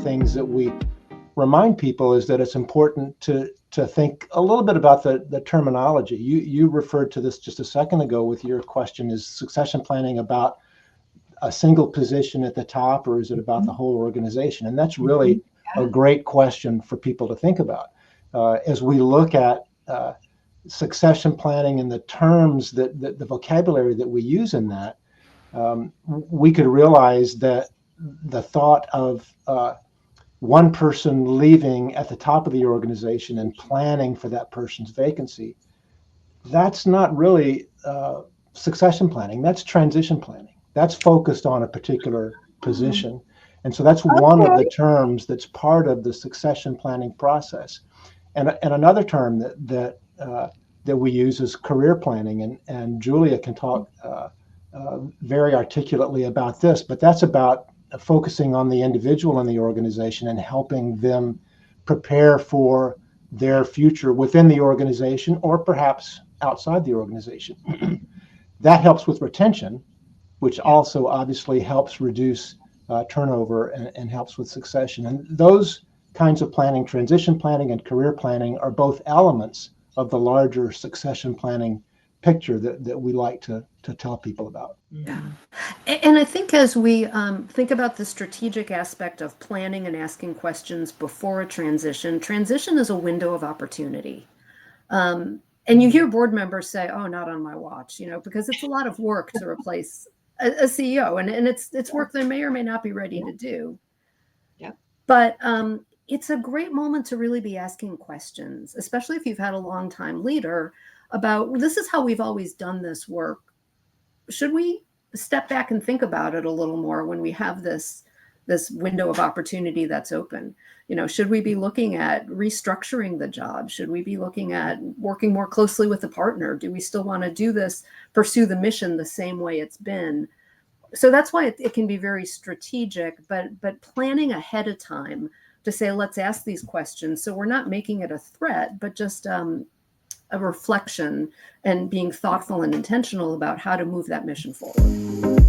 things that we remind people is that it's important to think a little bit about the terminology. You referred to this just a second ago with your question: is succession planning about a single position at the top, or is it about the whole organization? And that's really a great question for people to think about. As we look at succession planning and the terms that the vocabulary that we use in that, we could realize that the thought of one person leaving at the top of the organization and planning for that person's vacancy, that's not really succession planning. That's transition planning. That's focused on a particular position. And so that's one of the terms that's part of the succession planning process. And another term that we use is career planning. And Julia can talk very articulately about this, but that's about focusing on the individual in the organization and helping them prepare for their future within the organization or perhaps outside the organization. That helps with retention, which also obviously helps reduce turnover and helps with succession. And those kinds of planning, transition planning and career planning, are both elements of the larger succession planning picture that we like to tell people about. Yeah. And I think as we think about the strategic aspect of planning and asking questions before a transition is a window of opportunity. And you hear board members say, oh, not on my watch, because it's a lot of work to replace a CEO, and it's work they may or may not be ready to do. Yeah. But it's a great moment to really be asking questions, especially if you've had a long time leader, about this is how we've always done this work. Should we step back and think about it a little more when we have this window of opportunity that's open? Should we be looking at restructuring the job? Should we be looking at working more closely with the partner? Do we still want to do this, pursue the mission the same way it's been? So that's why it can be very strategic, but planning ahead of time to say, let's ask these questions. So we're not making it a threat, but just a reflection and being thoughtful and intentional about how to move that mission forward.